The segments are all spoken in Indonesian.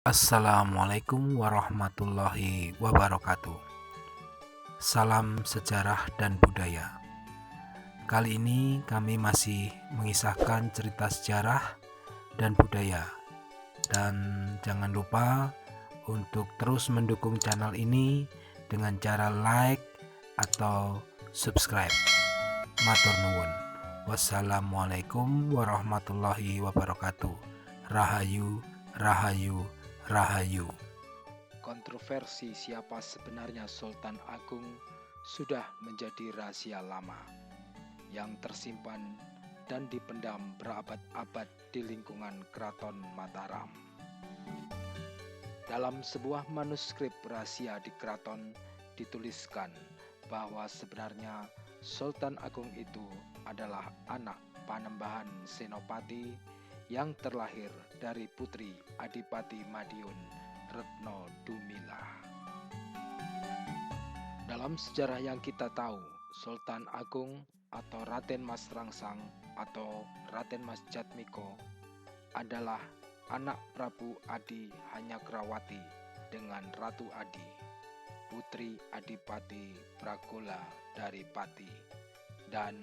Assalamualaikum warahmatullahi wabarakatuh. Salam sejarah dan budaya. Kali ini kami masih mengisahkan cerita sejarah dan budaya. Dan jangan lupa untuk terus mendukung channel ini dengan cara like atau subscribe. Matur nuwun. Wassalamualaikum warahmatullahi wabarakatuh. Rahayu, rahayu, rahayu. Kontroversi siapa sebenarnya Sultan Agung sudah menjadi rahasia lama yang tersimpan dan dipendam berabad-abad di lingkungan Keraton Mataram. Dalam sebuah manuskrip rahasia di keraton dituliskan bahwa sebenarnya Sultan Agung itu adalah anak Panembahan Senopati yang terlahir dari putri Adipati Madiun Retno Dumilah. Dalam sejarah yang kita tahu, Sultan Agung atau Raden Mas Rangsang atau Raden Mas Jatmiko adalah anak Prabu Adi Hanyakrawati dengan Ratu Adi, putri Adipati Pragola dari Pati, dan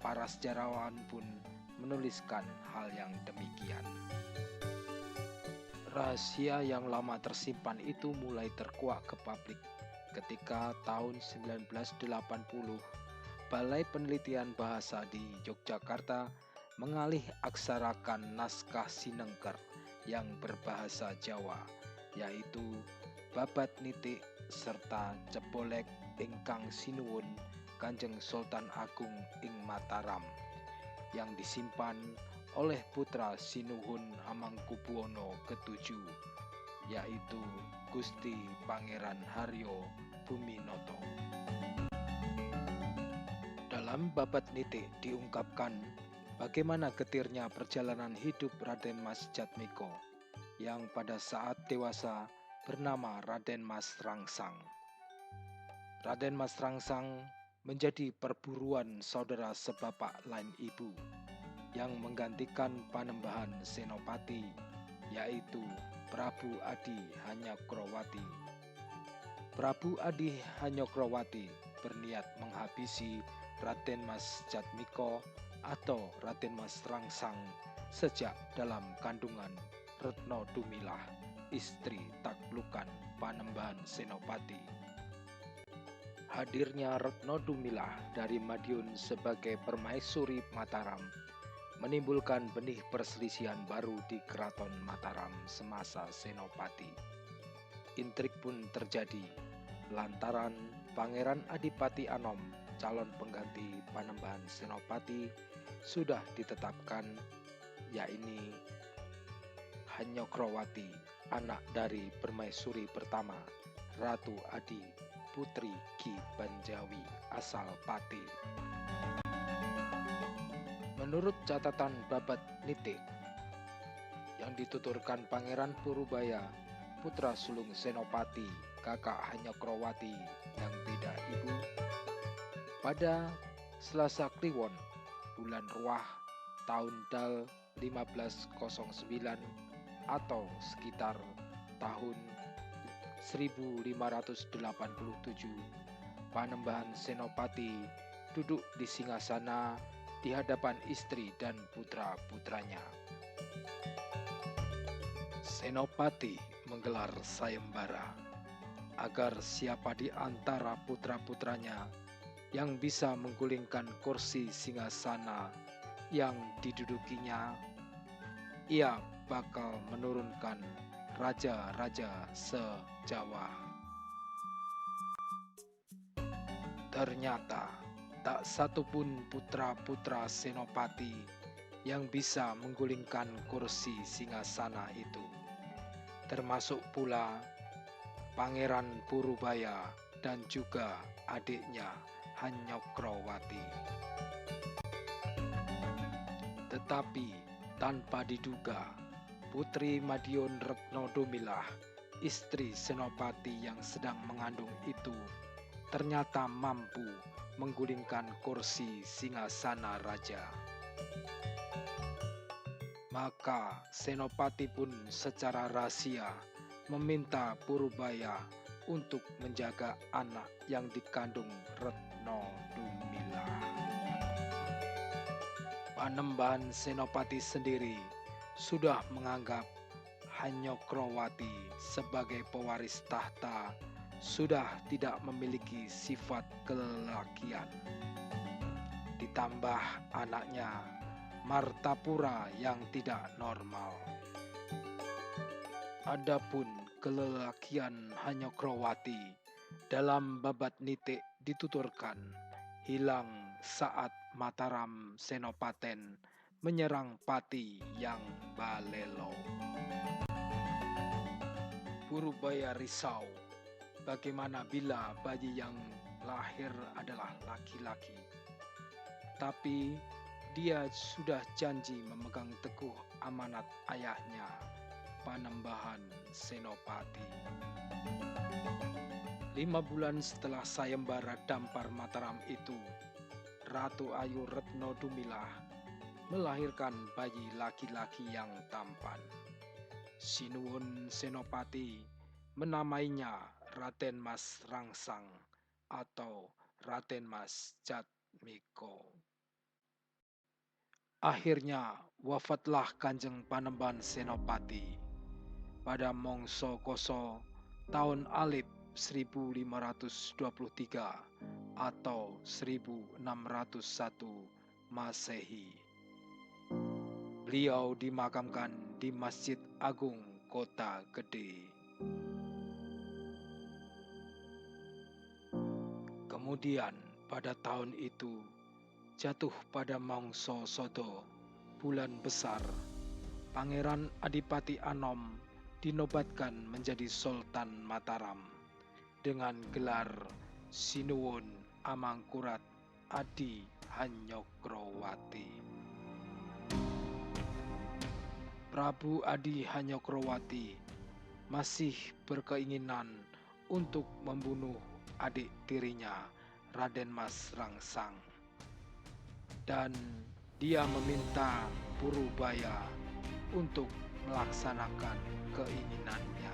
para sejarawan pun menuliskan hal yang demikian. Rahasia yang lama tersimpan itu mulai terkuak ke publik ketika tahun 1980 Balai Penelitian Bahasa di Yogyakarta mengalih aksarakan naskah Sinengker yang berbahasa Jawa, yaitu babat nitik serta cebolek ingkang sinuwun Kanjeng Sultan Agung ing Mataram yang disimpan oleh putra Sinuhun Hamengkubuwono ke-7, yaitu Gusti Pangeran Haryo Buminoto. Dalam babat nitik diungkapkan bagaimana getirnya perjalanan hidup Raden Mas Jatmiko yang pada saat dewasa bernama Raden Mas Rangsang. Raden Mas Rangsang menjadi perburuan saudara sebapak lain ibu yang menggantikan Panembahan Senopati, yaitu Prabu Adi Hanyakrawati. Prabu Adi Hanyakrawati berniat menghabisi Raden Mas Jatmiko atau Raden Mas Rangsang sejak dalam kandungan Retno Dumilah, istri taklukan Panembahan Senopati. Hadirnya Retno Dumilah dari Madiun sebagai permaisuri Mataram menimbulkan benih perselisihan baru di Keraton Mataram semasa Senopati. Intrik pun terjadi lantaran Pangeran Adipati Anom, calon pengganti Panembahan Senopati, sudah ditetapkan, yakni Hanyakrawati, anak dari permaisuri pertama Ratu Adi, putri Ki Banjawi asal Pati. Menurut catatan babat nitik yang dituturkan Pangeran Purubaya, putra sulung Senopati, kakak Hanyakrawati yang beda ibu, pada Selasa Kliwon, bulan Ruah, tahun Dal 1509 atau sekitar tahun 1587, Panembahan Senopati duduk di singgasana di hadapan istri dan putra-putranya. Senopati menggelar sayembara agar siapa di antara putra-putranya yang bisa menggulingkan kursi singgasana yang didudukinya, ia bakal menurunkan raja-raja se-Jawa. Ternyata tak satupun putra-putra Senopati yang bisa menggulingkan kursi singgasana itu, termasuk pula Pangeran Purubaya dan juga adiknya Hanyakrawati. Tetapi tanpa diduga, putri Madiun Retno Dumilah, istri Senopati yang sedang mengandung itu, ternyata mampu menggulingkan kursi singgasana raja. Maka Senopati pun secara rahasia meminta Purbaya untuk menjaga anak yang dikandung Retno Dumila. Panembahan Senopati sendiri sudah menganggap Hanyokrowati sebagai pewaris tahta sudah tidak memiliki sifat kelelakian. Ditambah anaknya Martapura yang tidak normal. Adapun kelelakian Hanyokrowati dalam babat nitik dituturkan hilang saat Mataram Senopaten menyerang Pati yang Balelo. Purbaya risau, bagaimana bila bayi yang lahir adalah laki-laki? Tapi dia sudah janji memegang teguh amanat ayahnya, Panembahan Senopati. 5 bulan setelah sayembara dampar Mataram itu, Ratu Ayu Retno Dumila melahirkan bayi laki-laki yang tampan. Sinuwun Senopati menamainya Raden Mas Rangsang atau Raden Mas Jatmiko. Akhirnya wafatlah Kanjeng Panembahan Senopati pada Mongso Koso tahun Alif 1523 atau 1601 Masehi. Beliau dimakamkan di Masjid Agung Kota Gede. Kemudian pada tahun itu jatuh pada Mongso Sodo, bulan besar, Pangeran Adipati Anom dinobatkan menjadi Sultan Mataram dengan gelar Sinuwun Amangkurat Adi Hanyokrowati. Prabu Adi Hanyokrowati masih berkeinginan untuk membunuh adik tirinya Raden Mas Rangsang, dan dia meminta Purbaya untuk melaksanakan keinginannya.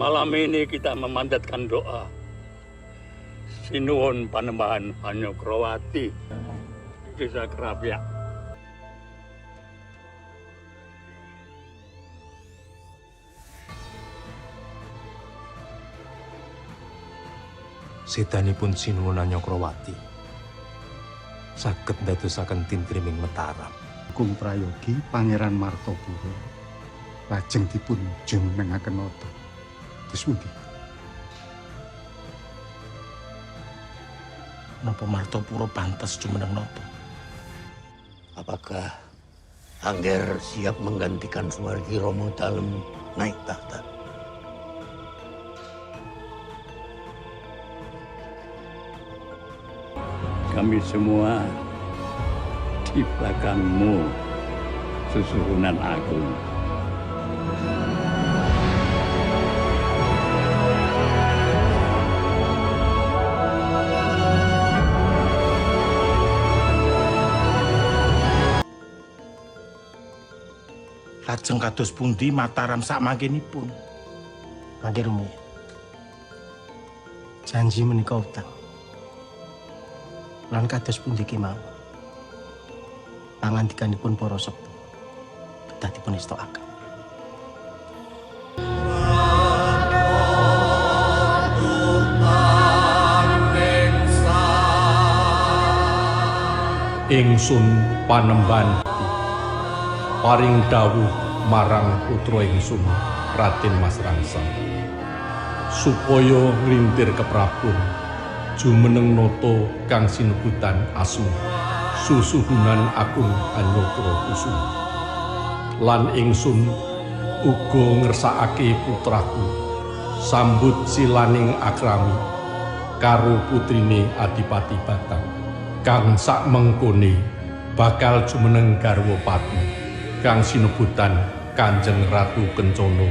Malam ini kita memanjatkan doa Sinuwun Panembahan Hanyokrawati Desa Krapyak. Sedanipun Sinuwun Hanyokrawati saged ndadosaken tintriming Mataram. Kung prayogi Pangeran Martapura lajeng dipun jumenengaken nata. Terus pundi? Napa Martapura pantes jumeneng nata? Apakah Angger siap menggantikan Sumargi Romo Dalem naik tahta? Kami semua di belakangmu, Susuhunan Agung. Lajeng kados pundi Mataram sakmangkenipun? Mangke rumiyin. Janji menika utang. Lan kados pundi kemawon. Pangandikanipun para sepuh kedah dipun estokaken. Ingsun Panembahan paring dawuh marang putra ingsun Raden Mas Rangsang supaya nglintir keprabon jumeneng nata kang sinebutan asma Susuhunan Agung Hanyokrokusuma. Lan ingsun uga ngersakake putraku sambut silaning akrami karo putrine Adipati Batang kang sakmengkone bakal jumeneng garwa pati kang sinebutan Kanjeng Ratu Kencana